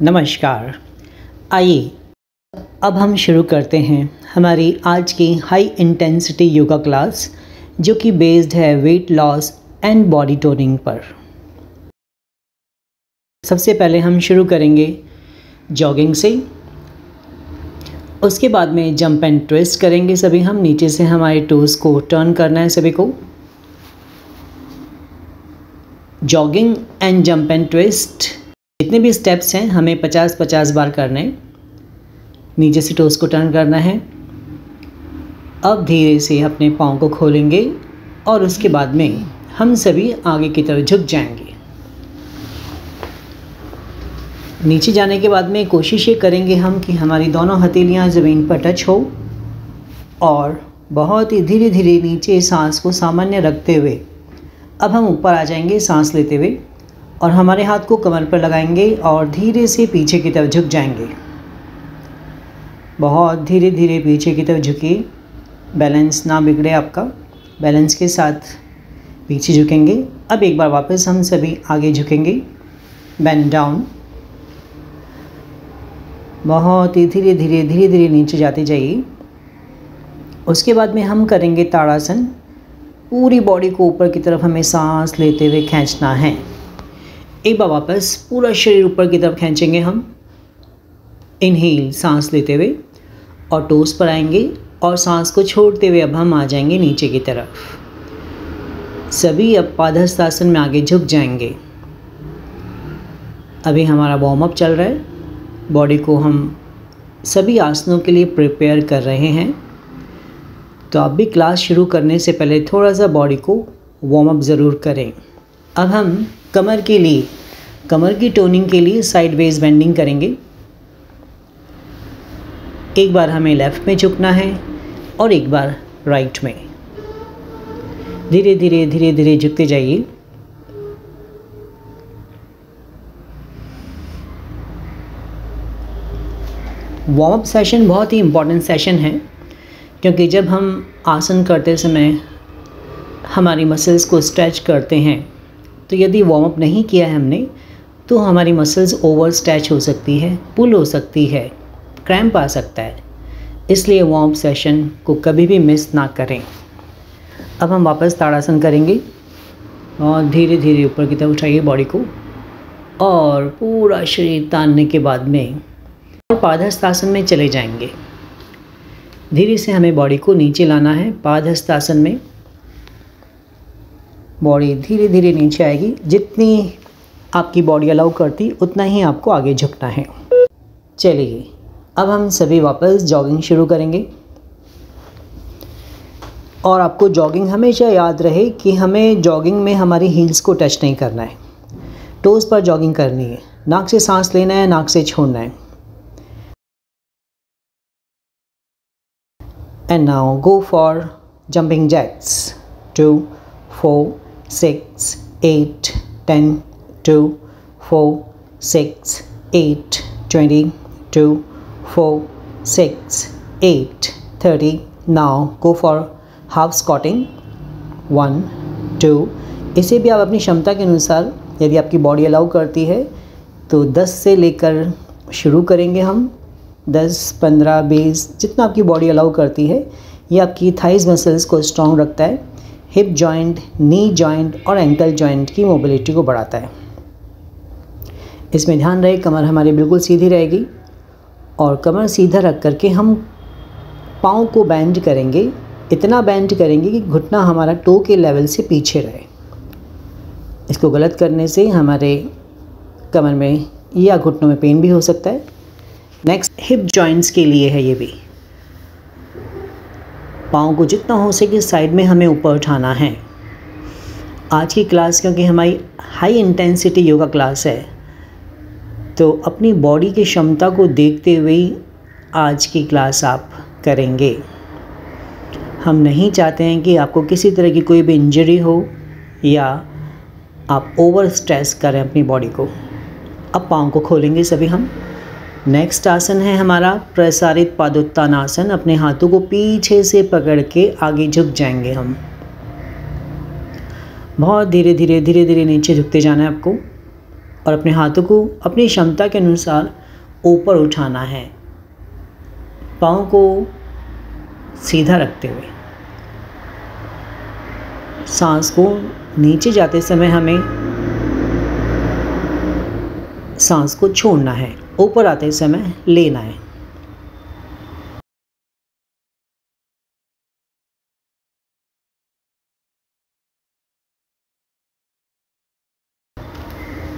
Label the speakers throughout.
Speaker 1: नमस्कार। आइए अब हम शुरू करते हैं हमारी आज की हाई इंटेंसिटी योगा क्लास, जो कि बेस्ड है weight loss and body toning पर। सबसे पहले हम शुरू करेंगे जॉगिंग से, उसके बाद में जंप एंड ट्विस्ट करेंगे सभी हम। नीचे से हमारे टोज़ को टर्न करना है सभी को। Jogging and jump and twist जितने भी स्टेप्स हैं हमें 50-50 बार करने। नीचे से टोज़ को टर्न करना है। अब धीरे से अपने पाँव को खोलेंगे और उसके बाद में हम सभी आगे की तरफ झुक जाएंगे। नीचे जाने के बाद में कोशिश ये करेंगे हम कि हमारी दोनों हथेलियाँ ज़मीन पर टच हो और बहुत ही धीरे धीरे नीचे सांस को सामान्य रखते हुए अब हम ऊपर आ जाएंगे सांस लेते हुए, और हमारे हाथ को कमर पर लगाएंगे और धीरे से पीछे की तरफ झुक जाएंगे। बहुत धीरे धीरे पीछे की तरफ झुकिए, बैलेंस ना बिगड़े आपका। बैलेंस के साथ पीछे झुकेंगे। अब एक बार वापस हम सभी आगे झुकेंगे, बेंड डाउन। बहुत ही धीरे धीरे नीचे जाते जाइए। उसके बाद में हम करेंगे ताड़ासन। पूरी बॉडी को ऊपर की तरफ हमें सांस लेते हुए खींचना है। एक बार वापस पूरा शरीर ऊपर की तरफ खींचेंगे हम। इनहेल सांस लेते हुए और टोस पर आएंगे और सांस को छोड़ते हुए अब हम आ जाएंगे नीचे की तरफ। सभी अब पादहस्तासन में आगे झुक जाएंगे। अभी हमारा वार्म अप चल रहा है। बॉडी को हम सभी आसनों के लिए प्रिपेयर कर रहे हैं, तो आप भी क्लास शुरू करने से पहले थोड़ा सा बॉडी को वार्म अप ज़रूर करें। अब हम कमर की टोनिंग के लिए साइड वेज बेंडिंग करेंगे। एक बार हमें लेफ़्ट में झुकना है और एक बार राइट में। धीरे धीरे झुकते जाइए। वार्म अप सेशन बहुत ही इम्पॉर्टेंट सेशन है, क्योंकि जब हम आसन करते समय हमारी मसल्स को स्ट्रेच करते हैं, तो यदि वार्म अप नहीं किया है हमने तो हमारी मसल्स ओवर स्ट्रेच हो सकती है, पुल हो सकती है, क्रैम्प आ सकता है। इसलिए वार्म अप सेशन को कभी भी मिस ना करें। अब हम वापस ताड़ासन करेंगे और धीरे धीरे ऊपर की तरफ उठाइए बॉडी को और पूरा शरीर तानने के बाद में और पादहस्तासन में चले जाएंगे। धीरे से हमें बॉडी को नीचे लाना है। पादहस्तासन में बॉडी धीरे धीरे नीचे आएगी। जितनी आपकी बॉडी अलाउ करती उतना ही आपको आगे झुकना है। चलिए अब हम सभी वापस जॉगिंग शुरू करेंगे। और आपको जॉगिंग हमेशा याद रहे कि हमें जॉगिंग में हमारी हील्स को टच नहीं करना है। टोज़ पर जॉगिंग करनी है। नाक से सांस लेना है, नाक से छोड़ना है। And now go for jumping jacks. 2, 4, 6, 8, 10, 2, 4, 6, 8, 20, 2, 4, 6, 8, 30. Now go for half squatting. 1, 2. इसे भी आप अपनी क्षमता के अनुसार, यदि आपकी बॉडी अलाउ करती है तो 10 से लेकर शुरू करेंगे हम। 10, 15, 20 जितना आपकी बॉडी अलाउ करती है। ये आपकी थाइज मसल्स को स्ट्रॉन्ग रखता है। हिप जॉइंट, नी जॉइंट और एंकल जॉइंट की मोबिलिटी को बढ़ाता है। इसमें ध्यान रहे कमर हमारी बिल्कुल सीधी रहेगी और कमर सीधा रख करके हम पाँव को बेंड करेंगे। इतना बेंड करेंगे कि घुटना हमारा टो के लेवल से पीछे रहे। इसको गलत करने से हमारे कमर में या घुटनों में पेन भी हो सकता है। नेक्स्ट हिप जॉइंट्स के लिए है। ये भी पाँव को जितना हो सके साइड में हमें ऊपर उठाना है। आज की क्लास क्योंकि हमारी हाई इंटेंसिटी योगा क्लास है, तो अपनी बॉडी की क्षमता को देखते हुए आज की क्लास आप करेंगे। हम नहीं चाहते हैं कि आपको किसी तरह की कोई भी इंजरी हो या आप ओवर स्ट्रेस करें अपनी बॉडी को। अब पाँव को खोलेंगे सभी हम। नेक्स्ट आसन है हमारा प्रसारित पादोत्तानासन। अपने हाथों को पीछे से पकड़ के आगे झुक जाएंगे हम। बहुत धीरे धीरे नीचे झुकते जाना है आपको। और अपने हाथों को अपनी क्षमता के अनुसार ऊपर उठाना है, पाँव को सीधा रखते हुए। सांस को नीचे जाते समय हमें सांस को छोड़ना है, ऊपर आते समय लेना है।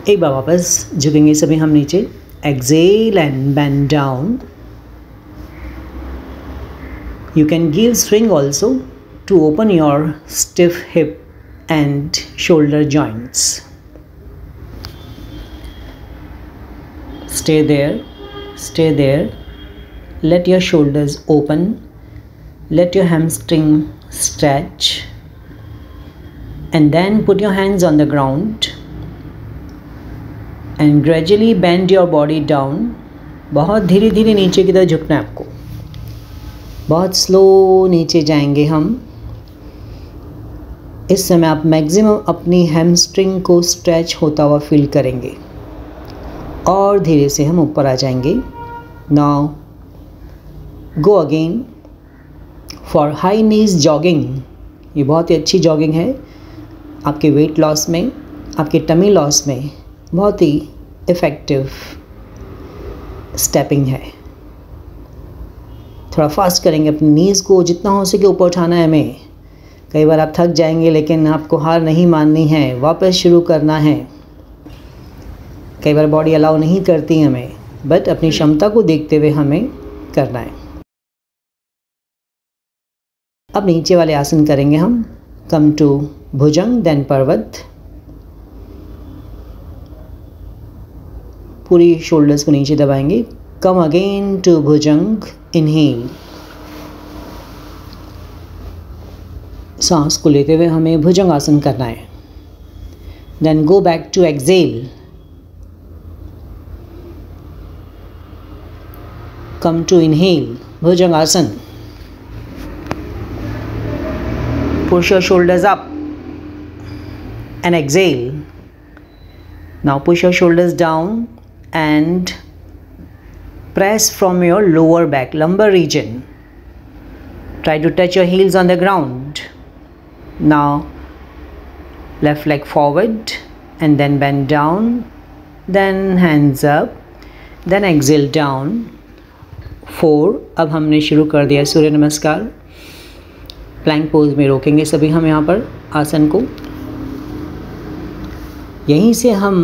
Speaker 1: एक बार वापस झुकेंगे सभी हम नीचे। Exhale and bend down. You can give swing also to open your stiff hip and shoulder joints. Stay there. Let your shoulders open. Let your hamstring stretch. And then put your hands on the ground and gradually bend your body down. बहुत धीरे धीरे नीचे की तरफ झुकना है आपको। बहुत स्लो नीचे जाएंगे हम। इस समय आप मैक्सिमम अपनी हैमस्ट्रिंग को स्ट्रेच होता हुआ फील करेंगे और धीरे से हम ऊपर आ जाएंगे। Now go again for high knees jogging. ये बहुत ही अच्छी जॉगिंग है, आपके वेट लॉस में, आपके टमी लॉस में बहुत ही इफ़ेक्टिव स्टेपिंग है। थोड़ा फास्ट करेंगे, अपनी नीज़ को जितना हो सके ऊपर उठाना है हमें। कई बार आप थक जाएंगे लेकिन आपको हार नहीं माननी है, वापस शुरू करना है। कई बार बॉडी अलाउ नहीं करती हमें, बट अपनी क्षमता को देखते हुए हमें करना है। अब नीचे वाले आसन करेंगे हम। कम टू भुजंग देन पर्वत। पूरी शोल्डर्स को नीचे दबाएंगे। Come again to bhujang, inhale. सांस को लेते हुए हमें भुजंग आसन करना है। Then go back to exhale. Come to inhale, bhujang asana. Push your shoulders up and exhale. Now push your shoulders down and press from your lower back, lumbar region. Try to touch your heels on the ground. Now left leg forward and then bend down, then hands up, then exhale down. 4. अब हमने शुरू कर दिया सूर्य नमस्कार। Plank pose में रोकेंगे सभी हम यहाँ पर आसन को। यहीं से हम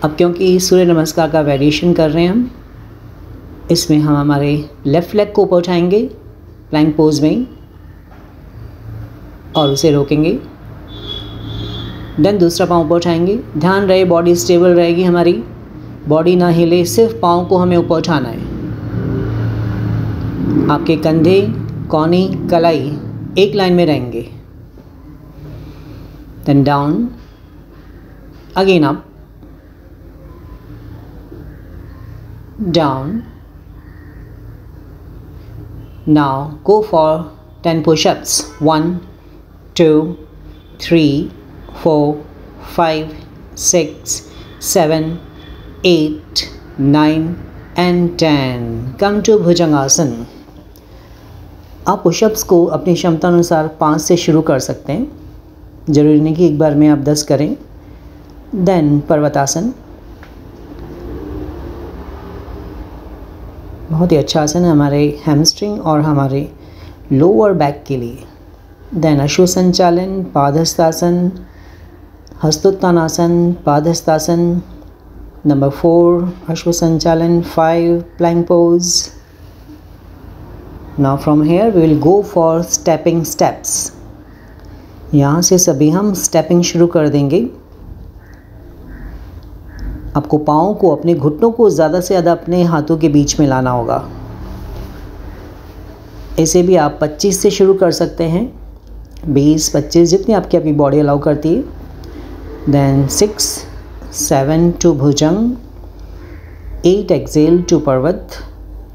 Speaker 1: अब, क्योंकि सूर्य नमस्कार का वेरिएशन कर रहे हैं हम, इसमें हम हमारे लेफ़्ट लेग को ऊपर उठाएंगे प्लैंक पोज में और उसे रोकेंगे। देन दूसरा पाँव ऊपर उठाएंगे। ध्यान रहे बॉडी स्टेबल रहेगी हमारी, बॉडी ना हिले, सिर्फ पाँव को हमें ऊपर उठाना है। आपके कंधे, कौनी, कलाई एक लाइन में रहेंगे। Then down, again up, down. Now go for 10 push-ups. 1 2 3 4 5 6 7 8 9 and 10. Come to भुजंगासन। आप पुशअप्स को अपनी क्षमता अनुसार 5 से शुरू कर सकते हैं, ज़रूरी नहीं कि एक बार में आप 10 करें। देन पर्वतासन, बहुत ही अच्छा आसन है हमारे हैमस्ट्रिंग और हमारे लोअर बैक के लिए। Then Ashwasanchalan, Padahastasana, Hastottanasana, Padahastasana. Number 4 Ashwasanchalan, 5 plank pose. Now from here we will go for stepping steps. यहाँ से सभी हम स्टेपिंग शुरू कर देंगे। आपको पाँव को, अपने घुटनों को ज़्यादा से ज़्यादा अपने हाथों के बीच में लाना होगा। इसे भी आप 25 से शुरू कर सकते हैं, 20 25 जितनी आपकी अपनी बॉडी अलाउ करती है। Then 6 7 to bhujang, 8 exhale to parvat.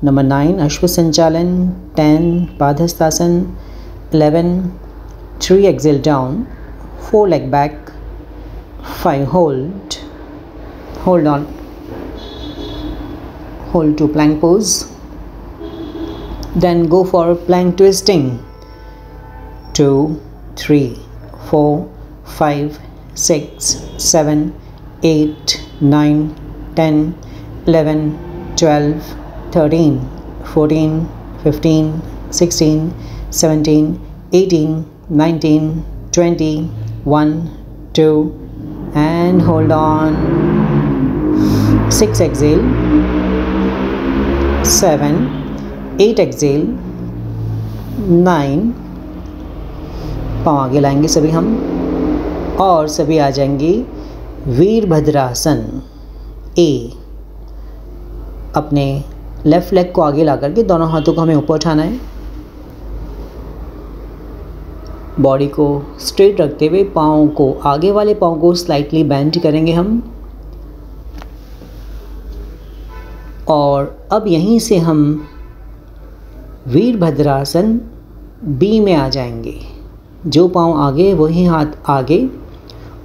Speaker 1: Number 9 Ashwasanchalan, 10 Padahastasana, 11 3 exhale down, 4 leg back, 5 hold, hold on, hold to plank pose, then go for plank twisting. 2, 3, 4, 5, 6, 7, 8, 9, 10, 11, 12, 13, 14, 15, 16, 17, 18, 19, 20, 1, 2, and hold on. 6 exhale, 7, 8 exhale, 9, पाँव आगे लाएंगे सभी हम, और सभी आ जाएंगे वीरभद्रासन ए। अपने लेफ़्ट लेग को आगे ला करके दोनों हाथों को हमें ऊपर उठाना है। बॉडी को स्ट्रेट रखते हुए पाँव को, आगे वाले पाँव को स्लाइटली बेंड करेंगे हम। और अब यहीं से हम वीरभद्रासन बी में आ जाएंगे। जो पाँव आगे वही हाथ आगे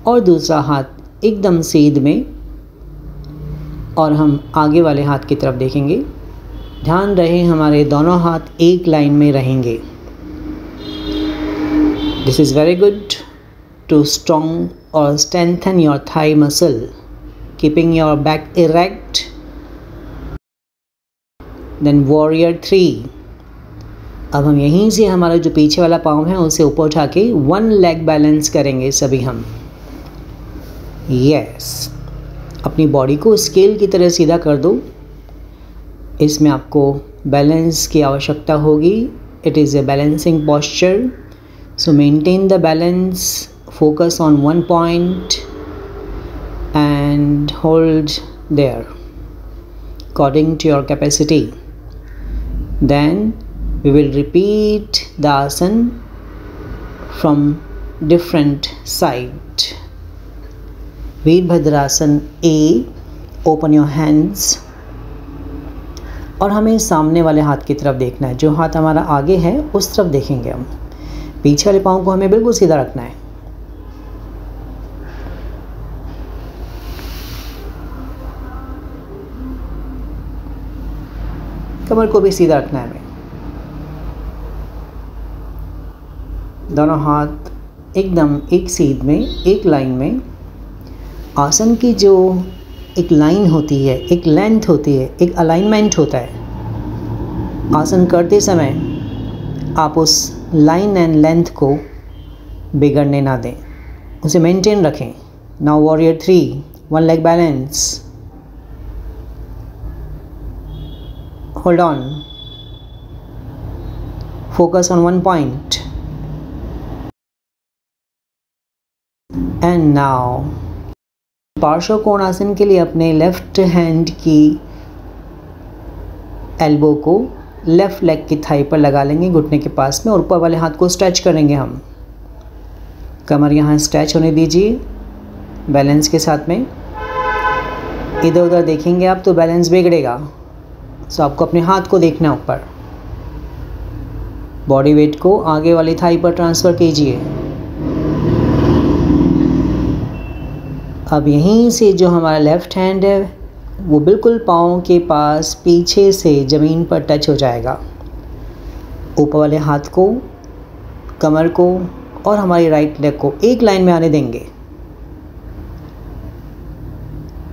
Speaker 1: और दूसरा हाथ एकदम सीध में, और हम आगे वाले हाथ की तरफ देखेंगे। ध्यान रहे हमारे दोनों हाथ एक लाइन में रहेंगे। This is very good to strong और strengthen your thigh muscle, keeping your back erect. Then warrior 3। अब हम यहीं से हमारा जो पीछे वाला पाँव है उसे ऊपर उठा के 1 लेग बैलेंस करेंगे सभी हम। यस, अपनी बॉडी को स्केल की तरह सीधा कर दो। इसमें आपको बैलेंस की आवश्यकता होगी। It is a balancing posture, so maintain the balance, focus on 1 point and hold there according to your capacity. Then we will repeat the asana from different side. Virabhadrasana A, open your hands, और हमें सामने वाले हाथ की तरफ देखना है। जो हाथ हमारा आगे है उस तरफ देखेंगे हम। पीछे वाले पाँव को हमें बिल्कुल सीधा रखना है। कमर को भी सीधा रखना है हमें। दोनों हाथ एकदम एक सीध में, एक लाइन में। आसन की जो एक लाइन होती है, एक लेंथ होती है, एक अलाइनमेंट होता है। आसन करते समय आप उस लाइन एंड लेंथ को बिगड़ने ना दें, उसे मेंटेन रखें। Now warrior 3, 1 leg balance. Hold on. Focus on 1 point. And now, पार्श्व कोणासन के लिए अपने लेफ्ट हैंड की एल्बो को लेफ्ट लेग की थाई पर लगा लेंगे, घुटने के पास में, और ऊपर वाले हाथ को स्ट्रेच करेंगे हम। कमर यहाँ स्ट्रेच होने दीजिए बैलेंस के साथ में। इधर उधर देखेंगे आप तो बैलेंस बिगड़ेगा। सो आपको अपने हाथ को देखना ऊपर। बॉडी वेट को आगे वाली थाई पर ट्रांसफ़र कीजिए। अब यहीं से जो हमारा लेफ़्ट हैंड है वो बिल्कुल पाँव के पास पीछे से ज़मीन पर टच हो जाएगा। ऊपर वाले हाथ को, कमर को और हमारी राइट लेग को एक लाइन में आने देंगे।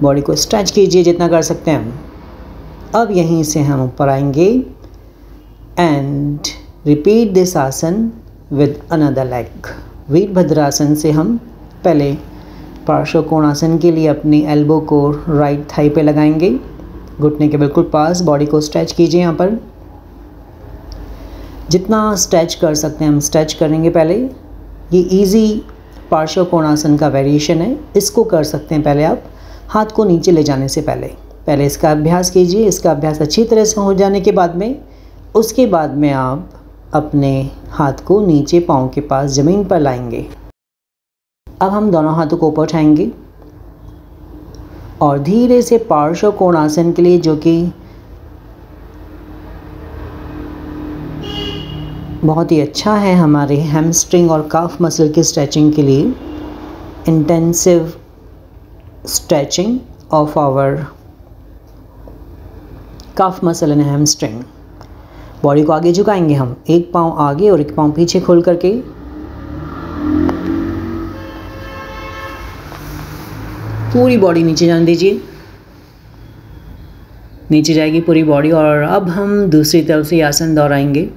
Speaker 1: बॉडी को स्ट्रेच कीजिए जितना कर सकते हैं हम। अब यहीं से हम ऊपर आएंगे एंड रिपीट दिस आसन विद अनदर लेग। वीरभद्रासन से हम पहले पार्श्व कोणासन के लिए अपनी एल्बो को राइट थाई पे लगाएंगे, घुटने के बिल्कुल पास। बॉडी को स्ट्रेच कीजिए यहाँ पर, जितना स्ट्रेच कर सकते हैं हम स्ट्रेच करेंगे पहले। ये इजी पार्श्व कोणासन का वेरिएशन है, इसको कर सकते हैं पहले आप हाथ को नीचे ले जाने से पहले इसका अभ्यास कीजिए। इसका अभ्यास अच्छी तरह से हो जाने के बाद में, उसके बाद में आप अपने हाथ को नीचे पाँव के पास ज़मीन पर लाएंगे। अब हम दोनों हाथों को ऊपर उठाएंगे और धीरे से पार्श्व कोणासन के लिए, जो कि बहुत ही अच्छा है हमारे हैमस्ट्रिंग और काफ मसल की स्ट्रेचिंग के लिए, intensive stretching of our calf muscle and hamstring. Body को आगे झुकाएंगे हम, एक पाँव आगे और एक पाँव पीछे खोल करके। पूरी बॉडी नीचे जाने दीजिए, नीचे जाएगी पूरी बॉडी। और अब हम दूसरी तरफ से आसन दोहराएंगे।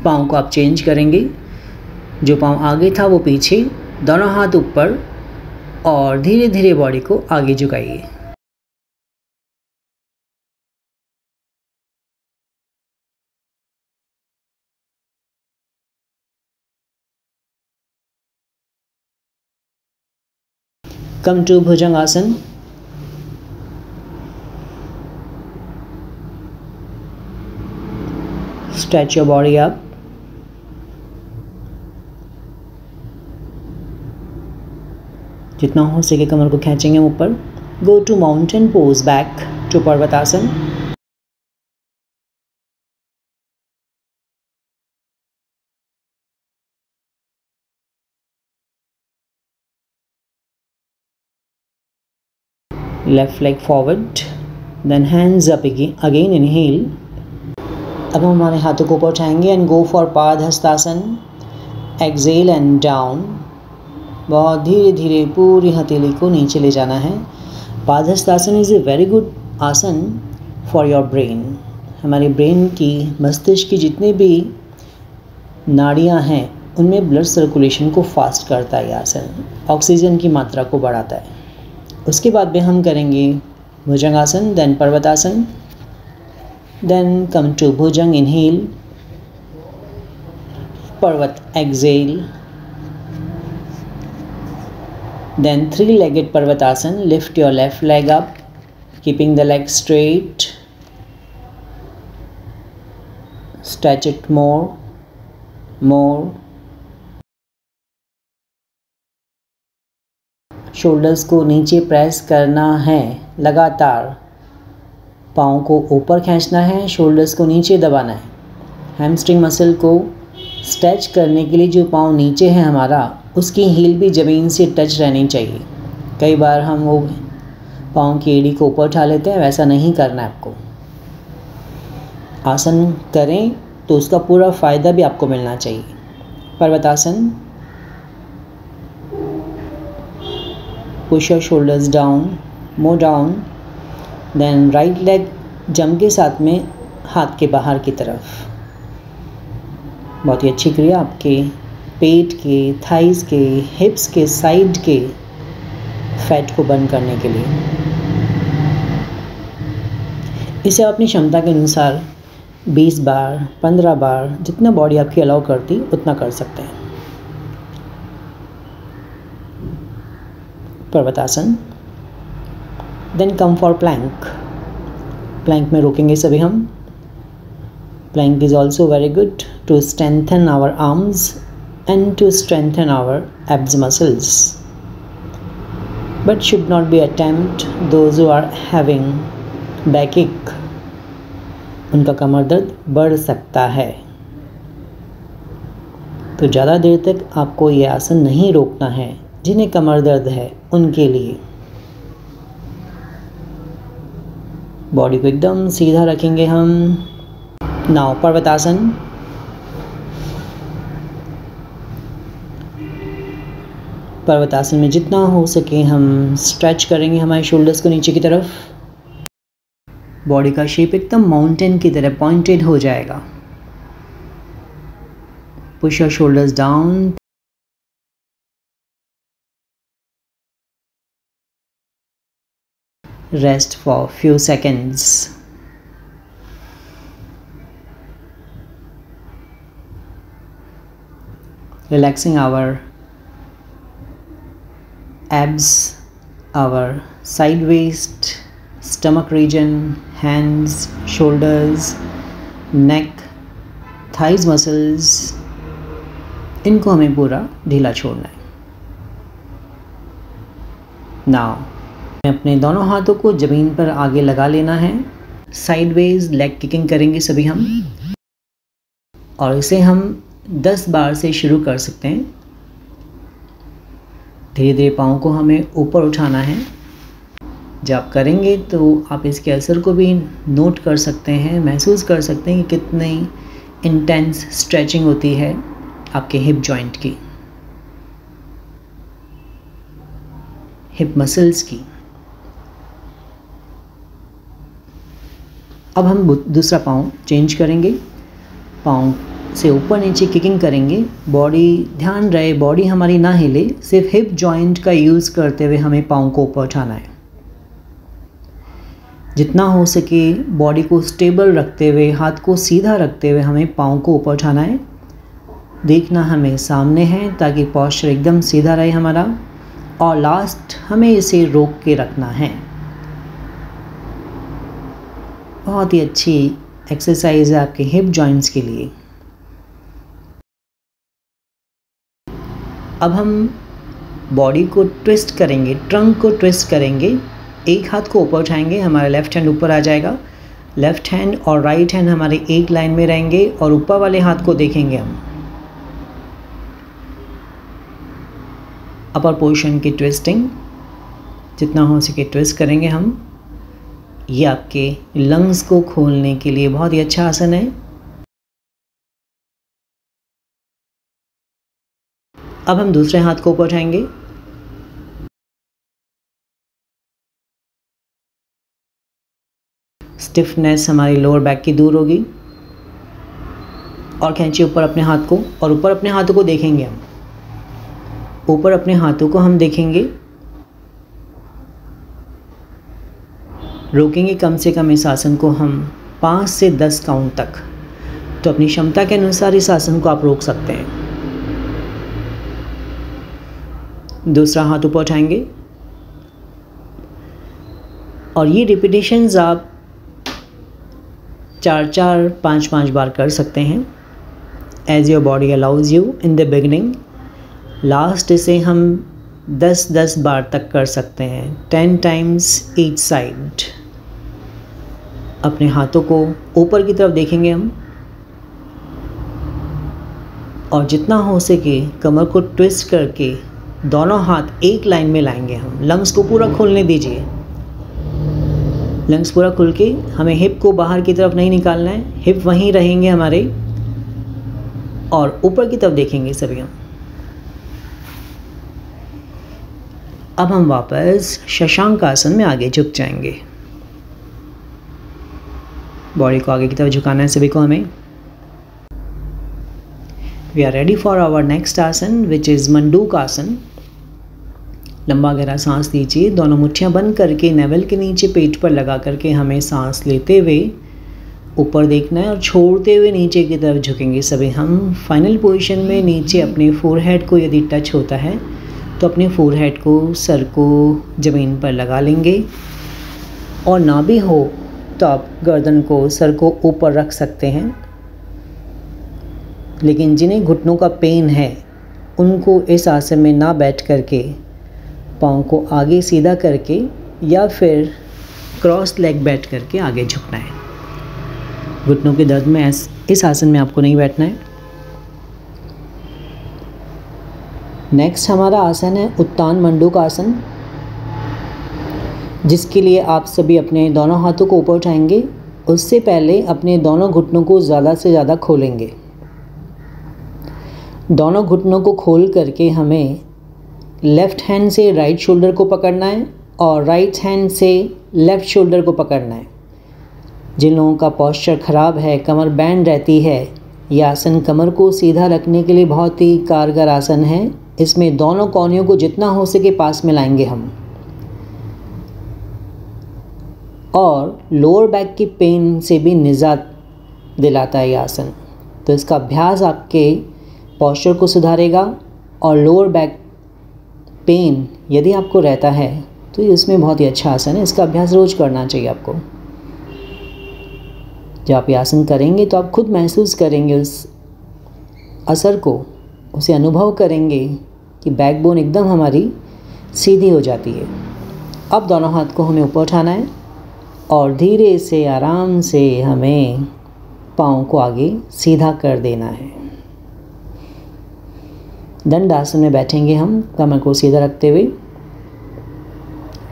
Speaker 1: पाँव को आप चेंज करेंगे, जो पाँव आगे था वो पीछे, दोनों हाथ ऊपर और धीरे धीरे बॉडी को आगे झुकाइए। Come to Bhujangasana. Stretch your body up. जितना हो सके कमर को खींचेंगे ऊपर। Go to mountain pose, back to Parvatasana. Left leg forward, then hands up again inhale. अब हम हमारे हाथों को ऊपर उठाएंगे and go for padahastasana. Exhale and down. बहुत धीरे धीरे पूरी हथेली को नीचे ले जाना है। Padahastasana is a very good asana for your brain. हमारे ब्रेन की, मस्तिष्क की जितनी भी नाड़ियाँ हैं उनमें ब्लड सर्कुलेशन को फास्ट करता है। आसन ऑक्सीजन की मात्रा को बढ़ाता है। उसके बाद में हम करेंगे Bhujangasana, then Parvatasana, then come to bhujang, inhale, parvat, exhale, then three-legged Parvatasana. Lift your left leg up, keeping the leg straight. Stretch it more. Shoulders को नीचे प्रेस करना है लगातार। पाँव को ऊपर खींचना है, शोल्डर्स को नीचे दबाना है। हैमस्ट्रिंग मसल को स्ट्रेच करने के लिए जो पाँव नीचे है हमारा, उसकी हील भी ज़मीन से टच रहनी चाहिए। कई बार हम वो पाँव की एड़ी को ऊपर उठा लेते हैं, वैसा नहीं करना है आपको। आसन करें तो उसका पूरा फ़ायदा भी आपको मिलना चाहिए। Parvatasana, push your shoulders down, more down, then right leg jump के साथ में हाथ के बाहर की तरफ। बहुत ही अच्छी क्रिया आपके पेट के, थाइस के, हिप्स के, साइड के फैट को बर्न करने के लिए। इसे आप अपनी क्षमता के अनुसार 20 बार, 15 बार, जितना बॉडी आपकी अलाउ करती उतना कर सकते हैं। Parvatasana, then come for plank. Plank में रोकेंगे सभी हम। Plank is also very good to strengthen our arms and to strengthen our abs muscles, but should not be attempt those who are having backache. उनका कमर दर्द बढ़ सकता है, तो ज़्यादा देर तक आपको ये आसन नहीं रोकना है। जिन्हें कमर दर्द है उनके लिए बॉडी को एकदम सीधा रखेंगे हम। नाउ पर्वतासन, पर्वतासन में जितना हो सके हम स्ट्रेच करेंगे हमारे शोल्डर्स को नीचे की तरफ। बॉडी का शेप एकदम माउंटेन की तरह पॉइंटेड हो जाएगा। Push your shoulders down, rest for few seconds. Relaxing our abs, our side waist, stomach region, hands, shoulders, neck, thighs muscles, इनको हमें पूरा ढीला छोड़ना है। नाउ अपने दोनों हाथों को ज़मीन पर आगे लगा लेना है। साइडवेज लेग किकिंग करेंगे सभी हम, और इसे हम 10 बार से शुरू कर सकते हैं। धीरे धीरे पाँव को हमें ऊपर उठाना है। जब आप करेंगे तो आप इसके असर को भी नोट कर सकते हैं, महसूस कर सकते हैं कि कितनी इंटेंस स्ट्रेचिंग होती है आपके हिप जॉइंट की, हिप मसल्स की। अब हम दूसरा पाँव चेंज करेंगे, पाँव से ऊपर नीचे किकिंग करेंगे। बॉडी, ध्यान रहे बॉडी हमारी ना हिले, सिर्फ हिप जॉइंट का यूज़ करते हुए हमें पाँव को ऊपर उठाना है। जितना हो सके बॉडी को स्टेबल रखते हुए, हाथ को सीधा रखते हुए हमें पाँव को ऊपर उठाना है। देखना हमें सामने है ताकि पोस्चर एकदम सीधा रहे हमारा, और लास्ट हमें इसे रोक के रखना है। बहुत ही अच्छी एक्सरसाइज है आपके हिप जॉइंट्स के लिए। अब हम बॉडी को ट्विस्ट करेंगे, ट्रंक को ट्विस्ट करेंगे। एक हाथ को ऊपर उठाएंगे, हमारा लेफ़्ट हैंड ऊपर आ जाएगा। लेफ़्ट हैंड और राइट हैंड हमारे एक लाइन में रहेंगे और ऊपर वाले हाथ को देखेंगे हम। अपर पोर्शन की ट्विस्टिंग जितना हो सके ट्विस्ट करेंगे हम। ये आपके लंग्स को खोलने के लिए बहुत ही अच्छा आसन है। अब हम दूसरे हाथ को ऊपर उठाएंगे, स्टिफनेस हमारी लोअर बैक की दूर होगी, और खींचिए ऊपर अपने हाथ को, और ऊपर अपने हाथों को देखेंगे हम। ऊपर अपने हाथों को हम देखेंगे, रोकेंगे कम से कम इस आसन को हम 5 से 10 काउंट तक। तो अपनी क्षमता के अनुसार इस आसन को आप रोक सकते हैं। दूसरा हाथ ऊपर उठाएंगे, और ये रिपीटेशंस आप 4-4, 5-5 बार कर सकते हैं, as your body allows you in the beginning. Last इसे हम 10-10 बार तक कर सकते हैं, 10 टाइम्स ईच साइड। अपने हाथों को ऊपर की तरफ देखेंगे हम, और जितना हो सके कमर को ट्विस्ट करके दोनों हाथ एक लाइन में लाएंगे हम। लंग्स को पूरा खोलने दीजिए, लंग्स पूरा खुल के, हमें हिप को बाहर की तरफ नहीं निकालना है, हिप वहीं रहेंगे हमारे, और ऊपर की तरफ देखेंगे सभी हम। अब हम वापस शशांक आसन में आगे झुक जाएंगे। बॉडी को आगे की तरफ झुकाना है सभी को हमें। We are ready for our next asana which is मंडूक आसन। लंबा गहरा सांस लीजिए, दोनों मुट्ठियां बंद करके नेवल के नीचे पेट पर लगा करके हमें सांस लेते हुए ऊपर देखना है, और छोड़ते हुए नीचे की तरफ झुकेंगे सभी हम। फाइनल पोजीशन में नीचे अपने फोरहेड को यदि टच होता है तो अपने फोरहेड को, सर को ज़मीन पर लगा लेंगे, और ना भी हो तो आप गर्दन को, सर को ऊपर रख सकते हैं। लेकिन जिन्हें घुटनों का पेन है उनको इस आसन में ना बैठ करके पाँव को आगे सीधा करके या फिर क्रॉस लेग बैठ करके आगे झुकना है। घुटनों के दर्द में इस आसन में आपको नहीं बैठना है। नेक्स्ट हमारा आसन है उत्तान मंडूक आसन, जिसके लिए आप सभी अपने दोनों हाथों को ऊपर उठाएंगे। उससे पहले अपने दोनों घुटनों को ज़्यादा से ज़्यादा खोलेंगे। दोनों घुटनों को खोल करके हमें लेफ़्ट हैंड से राइट शोल्डर को पकड़ना है और राइट हैंड से लेफ़्ट शोल्डर को पकड़ना है। जिन लोगों का पोस्चर ख़राब है, कमर बैंड रहती है, ये आसन कमर को सीधा रखने के लिए बहुत ही कारगर आसन है। इसमें दोनों कोहनियों को जितना हो सके पास में लाएंगे हम, और लोअर बैक की पेन से भी निजात दिलाता है ये आसन। तो इसका अभ्यास आपके पोस्चर को सुधारेगा, और लोअर बैक पेन यदि आपको रहता है तो ये उसमें बहुत ही अच्छा आसन है। इसका अभ्यास रोज़ करना चाहिए आपको। जब आप ये आसन करेंगे तो आप खुद महसूस करेंगे उस असर को, उसे अनुभव करेंगे कि बैकबोन एकदम हमारी सीधी हो जाती है। अब दोनों हाथ को हमें ऊपर उठाना है और धीरे से आराम से हमें पाँव को आगे सीधा कर देना है। दंड आसन में बैठेंगे हम, कमर को सीधा रखते हुए।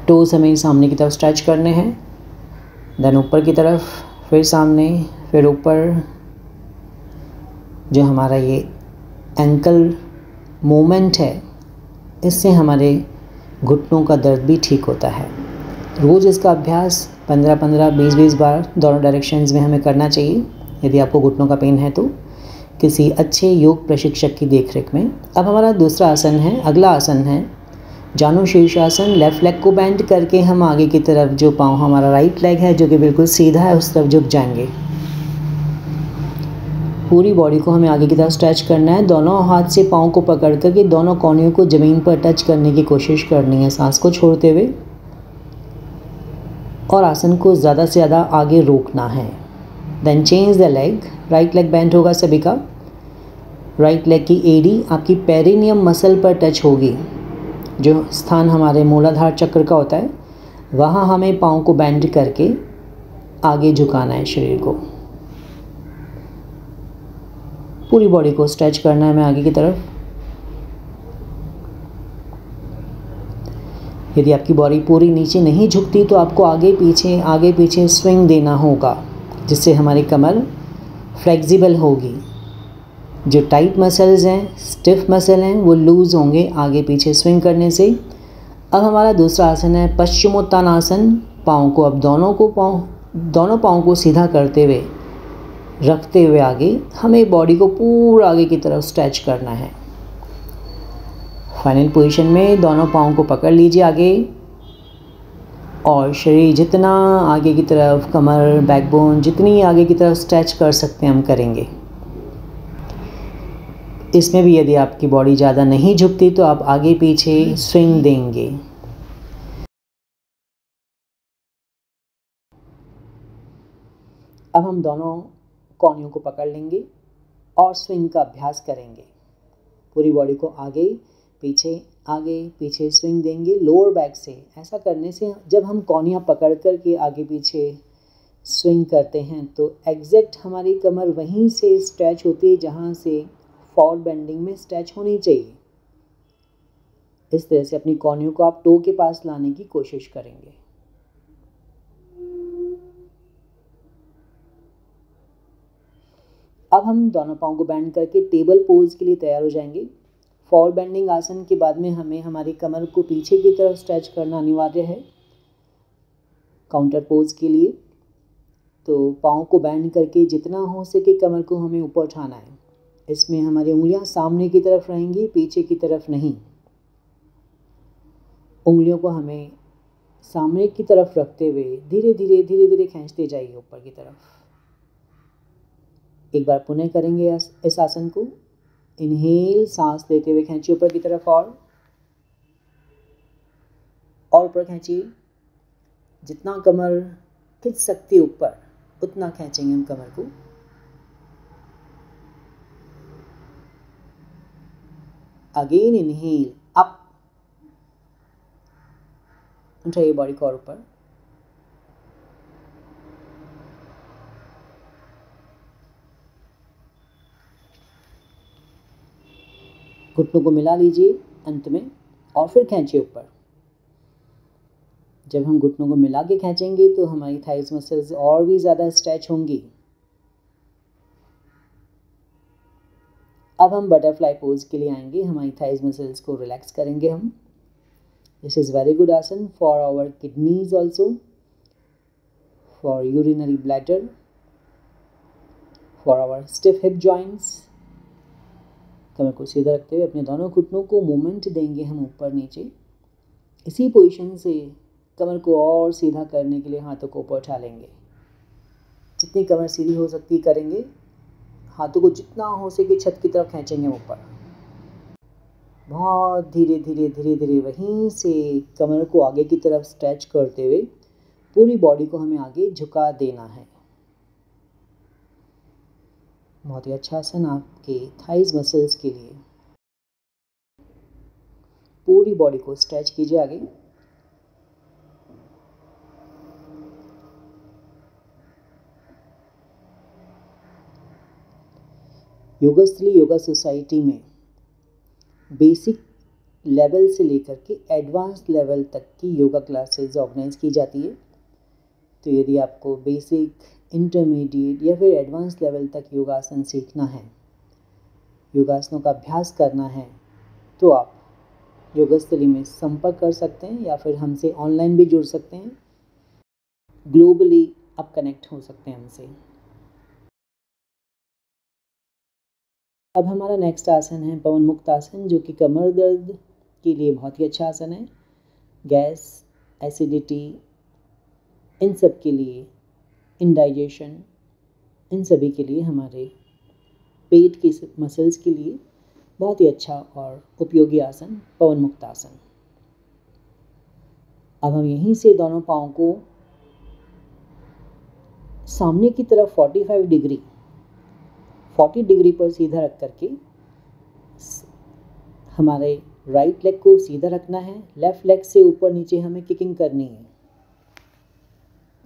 Speaker 1: टोस हमें सामने की तरफ स्ट्रेच करने हैं, देन ऊपर की तरफ, फिर सामने, फिर ऊपर। जो हमारा ये एंकल मूवमेंट है, इससे हमारे घुटनों का दर्द भी ठीक होता है। रोज़ इसका अभ्यास 15-15, 20-20 बार दोनों डायरेक्शंस में हमें करना चाहिए यदि आपको घुटनों का पेन है तो, किसी अच्छे योग प्रशिक्षक की देखरेख में। अब हमारा दूसरा आसन है, अगला आसन है जानु शीर्षासन। लेफ़्ट लेग को बेंड करके हम आगे की तरफ, जो पाँव हमारा राइट लेग है जो कि बिल्कुल सीधा है, उस तरफ झुक जाएंगे। पूरी बॉडी को हमें आगे की तरफ स्ट्रेच करना है। दोनों हाथ से पाँव को पकड़ करके दोनों कोहनियों को ज़मीन पर टच करने की कोशिश करनी है, सांस को छोड़ते हुए, और आसन को ज़्यादा से ज़्यादा आगे रोकना है। Then change the leg, right leg bend होगा सभी का। राइट लेग की एडी आपकी पेरिनियम मसल पर टच होगी, जो स्थान हमारे मूलाधार चक्र का होता है। वहाँ हमें पाँव को बेंड करके आगे झुकाना है शरीर को। पूरी बॉडी को स्ट्रेच करना है हमें आगे की तरफ। यदि आपकी बॉडी पूरी नीचे नहीं झुकती तो आपको आगे पीछे स्विंग देना होगा, जिससे हमारी कमर फ्लेक्सिबल होगी। जो टाइट मसल्स हैं, स्टिफ मसल हैं, वो लूज़ होंगे आगे पीछे स्विंग करने से। अब हमारा दूसरा आसन है पश्चिमोत्तानासन। पाँव को अब दोनों पाँव को सीधा करते हुए, रखते हुए आगे हमें बॉडी को पूरा आगे की तरफ स्ट्रेच करना है। फाइनल पोजीशन में दोनों पाँव को पकड़ लीजिए आगे, और शरीर जितना आगे की तरफ, कमर, बैकबोन जितनी आगे की तरफ स्ट्रेच कर सकते हैं हम करेंगे। इसमें भी यदि आपकी बॉडी ज़्यादा नहीं झुकती तो आप आगे पीछे स्विंग देंगे। अब हम दोनों कोहनियों को पकड़ लेंगे और स्विंग का अभ्यास करेंगे। पूरी बॉडी को आगे पीछे स्विंग देंगे लोअर बैक से। ऐसा करने से जब हम कोहनियाँ पकड़ कर के आगे पीछे स्विंग करते हैं तो एग्जैक्ट हमारी कमर वहीं से स्ट्रेच होती है जहाँ से फॉरवर्ड बेंडिंग में स्ट्रेच होनी चाहिए। इस तरह से अपनी कोहनियों को आप टो के पास लाने की कोशिश करेंगे। अब हम दोनों पाँव को बेंड करके टेबल पोज के लिए तैयार हो जाएंगे। फॉरवर्ड बेंडिंग आसन के बाद में हमें हमारी कमर को पीछे की तरफ स्ट्रेच करना अनिवार्य है काउंटर पोज के लिए। तो पाँव को बेंड करके जितना हो सके कमर को हमें ऊपर उठाना है। इसमें हमारी उंगलियां सामने की तरफ रहेंगी, पीछे की तरफ नहीं। उंगलियों को हमें सामने की तरफ रखते हुए धीरे धीरे खींचते जाइए ऊपर की तरफ। एक बार पुनः करेंगे इस आसन को। इनहेल, सांस लेते हुए खींचिए ऊपर की तरफ, और ऊपर खींचिए। जितना कमर खींच सकती है ऊपर, उतना खींचेंगे हम कमर को। अगेन इनहेल, अप, उठाइए बॉडी को और ऊपर। घुटनों को मिला लीजिए अंत में, और फिर खींचिए ऊपर। जब हम घुटनों को मिला के खींचेंगे तो हमारी थाइस मसल्स और भी ज़्यादा स्ट्रेच होंगी। अब हम बटरफ्लाई पोज के लिए आएंगे। हमारी थाइस मसल्स को रिलैक्स करेंगे हम। This is very good asana for our kidneys also, for urinary bladder, for our stiff hip joints. कमर को सीधा रखते हुए अपने दोनों घुटनों को मूवमेंट देंगे हम ऊपर नीचे। इसी पोजीशन से कमर को और सीधा करने के लिए हाथों को ऊपर उठा लेंगे। जितनी कमर सीधी हो सकती करेंगे। हाथों को जितना हो सके छत की तरफ खींचेंगे ऊपर। बहुत धीरे धीरे वहीं से कमर को आगे की तरफ स्ट्रेच करते हुए पूरी बॉडी को हमें आगे झुका देना है। बहुत ही अच्छा आसन आपके थाइज मसल्स के लिए। पूरी बॉडी को स्ट्रेच कीजिए आगे। योगस्थली योगा सोसाइटी में बेसिक लेवल से लेकर के एडवांस लेवल तक की योगा क्लासेस ऑर्गेनाइज की जाती है। तो यदि आपको बेसिक, इंटरमीडिएट या फिर एडवांस लेवल तक योगासन सीखना है, योगासनों का अभ्यास करना है, तो आप योगस्थली में संपर्क कर सकते हैं या फिर हमसे ऑनलाइन भी जुड़ सकते हैं। ग्लोबली आप कनेक्ट हो सकते हैं हमसे। अब हमारा नेक्स्ट आसन है पवन मुक्त आसन, जो कि कमर दर्द के लिए बहुत ही अच्छा आसन है। गैस, एसिडिटी, इन सब के लिए, इंडाइजेशन, इन सभी के लिए, हमारे पेट की मसल्स के लिए बहुत ही अच्छा और उपयोगी आसन पवन मुक्त आसन। अब हम यहीं से दोनों पाँव को सामने की तरफ 45 डिग्री 40 डिग्री पर सीधा रख करके हमारे राइट लेग को सीधा रखना है। लेफ्ट लेग से ऊपर नीचे हमें किकिंग करनी है।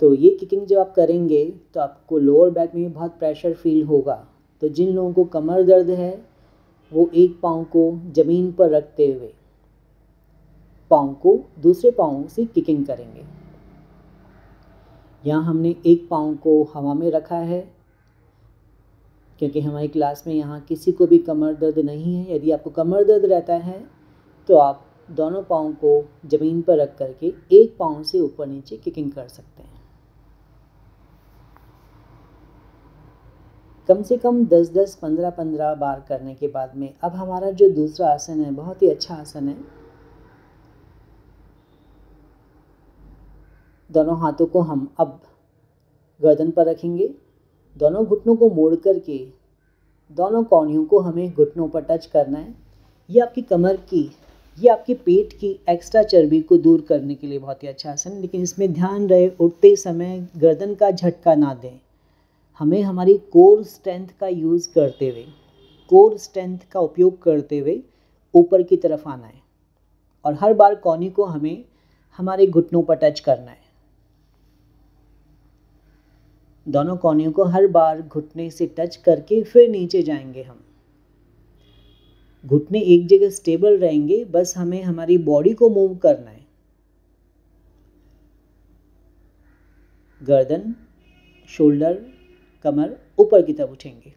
Speaker 1: तो ये किकिंग जब आप करेंगे तो आपको लोअर बैक में बहुत प्रेशर फील होगा। तो जिन लोगों को कमर दर्द है वो एक पाँव को ज़मीन पर रखते हुए पाँव को दूसरे पाँव से किकिंग करेंगे। यहाँ हमने एक पाँव को हवा में रखा है, क्योंकि हमारी क्लास में यहाँ किसी को भी कमर दर्द नहीं है। यदि आपको कमर दर्द रहता है तो आप दोनों पाँव को ज़मीन पर रख करके एक पाँव से ऊपर नीचे किकिंग कर सकते हैं। कम से कम 10-10, 15-15 बार करने के बाद में अब हमारा जो दूसरा आसन है बहुत ही अच्छा आसन है। दोनों हाथों को हम अब गर्दन पर रखेंगे। दोनों घुटनों को मोड़ करके दोनों कोहनियों को हमें घुटनों पर टच करना है। ये आपकी कमर की, ये आपके पेट की एक्स्ट्रा चर्बी को दूर करने के लिए बहुत ही अच्छा आसन है। लेकिन इसमें ध्यान रहे उठते समय गर्दन का झटका ना दें। हमें हमारी कोर स्ट्रेंथ का यूज़ करते हुए, कोर स्ट्रेंथ का उपयोग करते हुए ऊपर की तरफ आना है और हर बार कोहनी को हमें हमारे घुटनों पर टच करना है। दोनों कोहनियों को हर बार घुटने से टच करके फिर नीचे जाएंगे हम। घुटने एक जगह स्टेबल रहेंगे, बस हमें हमारी बॉडी को मूव करना है। गर्दन, शोल्डर, कमर ऊपर की तरफ उठेंगे।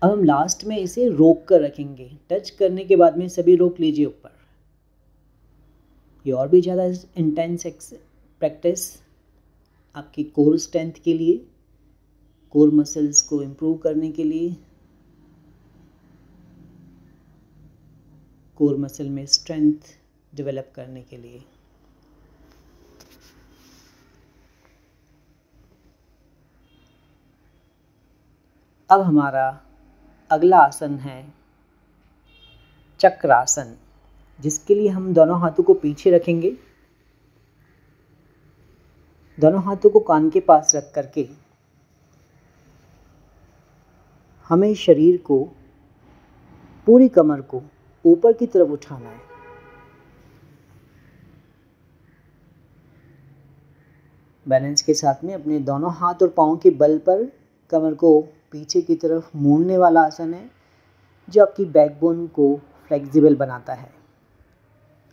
Speaker 1: अब हम लास्ट में इसे रोक कर रखेंगे। टच करने के बाद में सभी रोक लीजिए ऊपर। ये और भी ज़्यादा इंटेंस प्रैक्टिस आपकी कोर स्ट्रेंथ के लिए, कोर मसल्स को इम्प्रूव करने के लिए, कोर मसल में स्ट्रेंथ डेवलप करने के लिए। अब हमारा अगला आसन है चक्रासन, जिसके लिए हम दोनों हाथों को पीछे रखेंगे। दोनों हाथों को कान के पास रख करके हमें शरीर को, पूरी कमर को ऊपर की तरफ उठाना है। बैलेंस के साथ में अपने दोनों हाथ और पाँव के बल पर कमर को पीछे की तरफ मोड़ने वाला आसन है, जो आपकी बैकबोन को फ्लेक्सिबल बनाता है।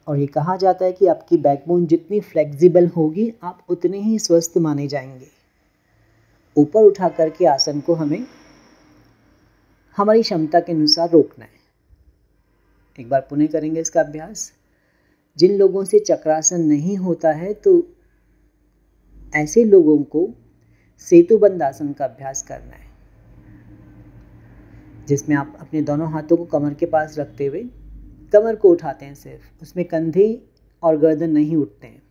Speaker 1: और ये कहा जाता है कि आपकी बैकबोन जितनी फ्लेक्सिबल होगी आप उतने ही स्वस्थ माने जाएंगे। ऊपर उठा करके आसन को हमें हमारी क्षमता के अनुसार रोकना है। एक बार पुनः करेंगे इसका अभ्यास। जिन लोगों से चक्रासन नहीं होता है तो ऐसे लोगों को सेतुबंद आसन का अभ्यास करना है, जिसमें आप अपने दोनों हाथों को कमर के पास रखते हुए कमर को उठाते हैं सिर्फ, उसमें कंधे और गर्दन नहीं उठते हैं।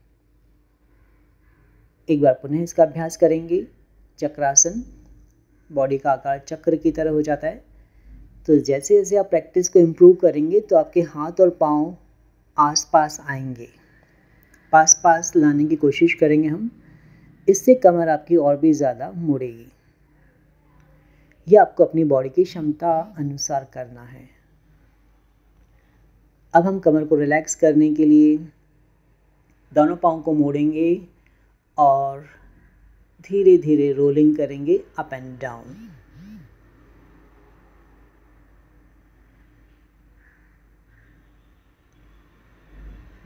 Speaker 1: एक बार पुनः इसका अभ्यास करेंगे। चक्रासन, बॉडी का आकार चक्र की तरह हो जाता है। तो जैसे जैसे आप प्रैक्टिस को इम्प्रूव करेंगे तो आपके हाथ और पाँव आसपास आएंगे, पास पास लाने की कोशिश करेंगे हम। इससे कमर आपकी और भी ज़्यादा मुड़ेगी। यह आपको अपनी बॉडी की क्षमता अनुसार करना है। अब हम कमर को रिलैक्स करने के लिए दोनों पाँव को मोड़ेंगे और धीरे धीरे रोलिंग करेंगे अप एंड डाउन।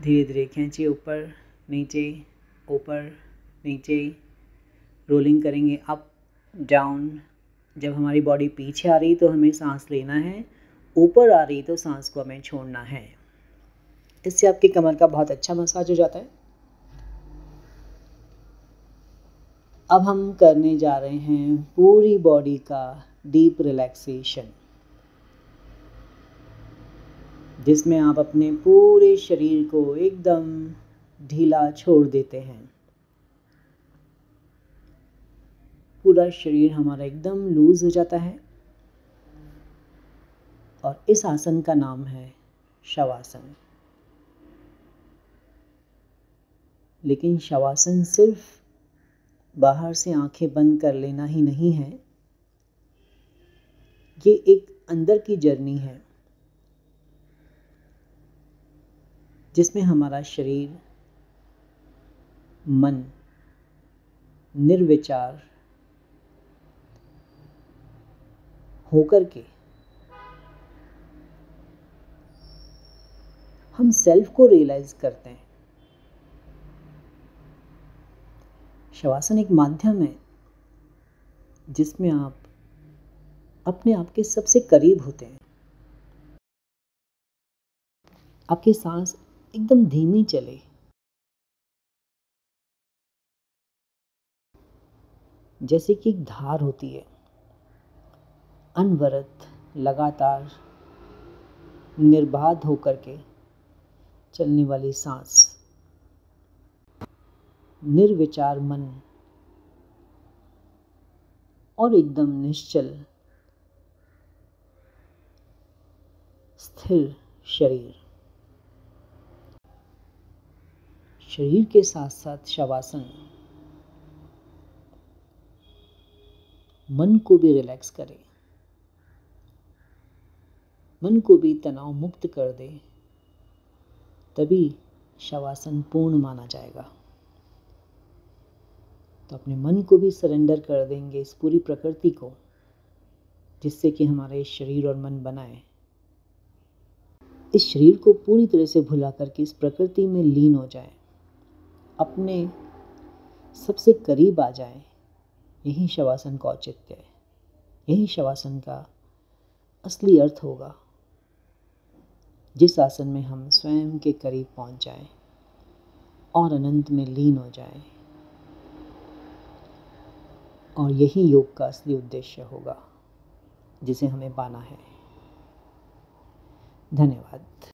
Speaker 1: धीरे धीरे खींचिए ऊपर नीचे, ऊपर नीचे, रोलिंग करेंगे अप डाउन। जब हमारी बॉडी पीछे आ रही तो हमें सांस लेना है, ऊपर आ रही तो सांस को हमें छोड़ना है। इससे आपकी कमर का बहुत अच्छा मसाज हो जाता है। अब हम करने जा रहे हैं पूरी बॉडी का डीप रिलैक्सेशन, जिसमें आप अपने पूरे शरीर को एकदम ढीला छोड़ देते हैं। पूरा शरीर हमारा एकदम लूज हो जाता है और इस आसन का नाम है शवासन। लेकिन शवासन सिर्फ बाहर से आंखें बंद कर लेना ही नहीं है, ये एक अंदर की जर्नी है जिसमें हमारा शरीर, मन निर्विचार होकर के हम सेल्फ को रियलाइज करते हैं। शवासन एक माध्यम है जिसमें आप अपने आप के सबसे करीब होते हैं। आपकी सांस एकदम धीमी चले, जैसे कि एक धार होती है, अनवरत लगातार निर्बाध होकर के चलने वाली सांस, निर्विचार मन और एकदम निश्चल स्थिर शरीर। शरीर के साथ साथ शवासन मन को भी रिलैक्स करे, मन को भी तनाव मुक्त कर दे, तभी शवासन पूर्ण माना जाएगा। तो अपने मन को भी सरेंडर कर देंगे इस पूरी प्रकृति को, जिससे कि हमारे शरीर और मन बनाए। इस शरीर को पूरी तरह से भुला करके इस प्रकृति में लीन हो जाए, अपने सबसे करीब आ जाए। यही शवासन का औचित्य है, यही शवासन का असली अर्थ होगा, जिस आसन में हम स्वयं के करीब पहुंच जाएं और अनंत में लीन हो जाएं। और यही योग का असली उद्देश्य होगा जिसे हमें पाना है। धन्यवाद।